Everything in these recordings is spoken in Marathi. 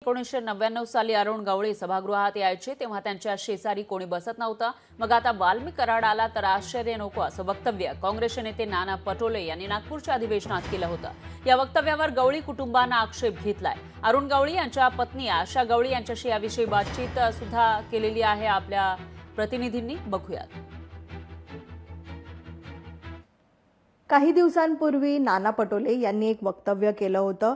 1999 साली अरुण गवळी सभागृहात यायचे तेव्हा त्यांच्या शेजारी कोणी बसत नव्हतं। मग आता वाल्मिक कराड आला तर आश्चर्य नको असं वक्तव्य काँग्रेसचे नेते नाना पटोले यांनी नागपूरच्या अधिवेशनात केलं होतं। या वक्तव्यावर गवळी कुटुंबानं आक्षेप घेतलाय। अरुण गवळी यांच्या पत्नी आशा गवळी यांच्याशी याविषयी बातचीत सुद्धा केलेली आहे आपल्या प्रतिनिधींनी, बघूयात। काही दिवसांपूर्वी नाना पटोले यांनी एक वक्तव्य केलं होतं।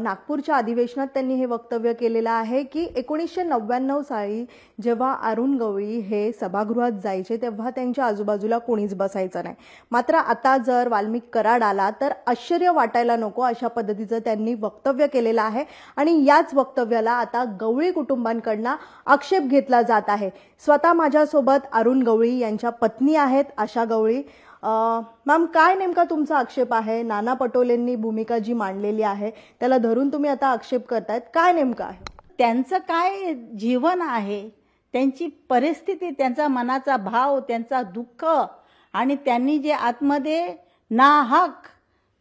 नागपूरच्या अधिवेशनात त्यांनी हे वक्तव्य केलेलं आहे की 1999 साली जेव्हा अरुण गवळी हे सभागृहात जायचे तेव्हा त्यांच्या आजूबाजूला कोणीच बसायचं नाही, मात्र आता जर वाल्मिक कराड आला तर आश्चर्य वाटायला नको अशा पद्धतीचं त्यांनी वक्तव्य केलेलं आहे। आणि याच वक्तव्याला आता गवळी कुटुंबांकडून आक्षेप घेतला जात आहे। स्वतः माझ्यासोबत अरुण गवळी यांच्या पत्नी आहेत आशा गवळी। मॅम, काय नेमका तुमचा आक्षेप आहे? नाना पटोलेंनी भूमिका जी मांडलेली आहे त्याला धरून तुम्ही आता आक्षेप करतायत, काय नेमका आहे? त्यांचं काय जीवन आहे, त्यांची परिस्थिती, त्यांचा मनाचा भाव, त्यांचा दुःख आणि त्यांनी जे आतमध्ये नाहक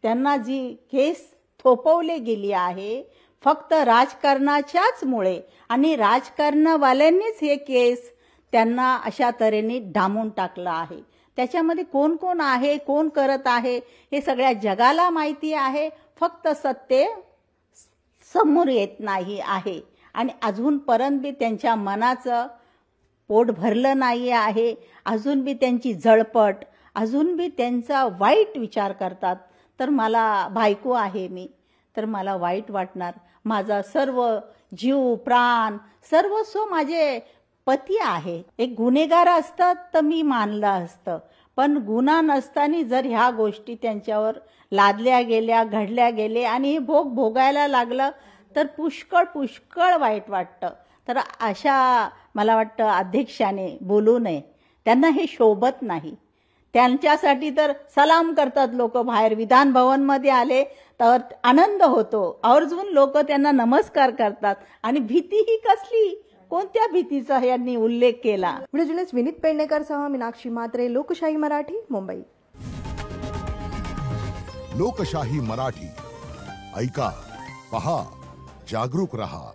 त्यांना जी केस थोपवली गेली आहे फक्त राजकारणाच्याच मुळे आणि राजकारणवाल्यांनीच हे केस त्यांना अशा तऱ्हेने डांबून टाकलं आहे। त्याच्यामध्ये कोण कोण आहे, कोण करत आहे हे सगळ्या जगाला माहिती आहे, फक्त सत्य समोर येत नाही आहे। आणि अजूनपर्यंत बी त्यांच्या मनाचं पोट भरलं नाही आहे, अजून बी त्यांची जळपट, अजून बी त्यांचा वाईट विचार करतात। तर मला बायको आहे मी, तर मला वाईट वाटणार। माझा सर्व जीव प्राण सर्वस्व माझे पती आहे। एक गुन्हेगार असतात तर मी मानलं असतं, पण गुन्हा नसताना जर ह्या गोष्टी त्यांच्यावर लादल्या गेल्या, घडल्या गेले आणि हे भोग भोगायला लागलं तर पुष्कळ पुष्कळ वाईट वाटतं। तर अशा मला वाटतं अध्यक्षाने बोलू नये, त्यांना हे शोभत नाही। त्यांच्यासाठी तर सलाम करतात लोक, बाहेर विधान भवन मध्ये आले तर आनंद होतो, आवर्जून लोक त्यांना नमस्कार करतात। आणि भीतीही कसली, कोणत्या भीतीचा यांनी उल्लेख केला? व्हिडिओ जर्नलिस्ट विनीत पेडणेकरसह मीनाक्षी म्हात्रे, लोकशाही मराठी, मुंबई। लोकशाही मराठी ऐका, पहा, जागरूक रहा।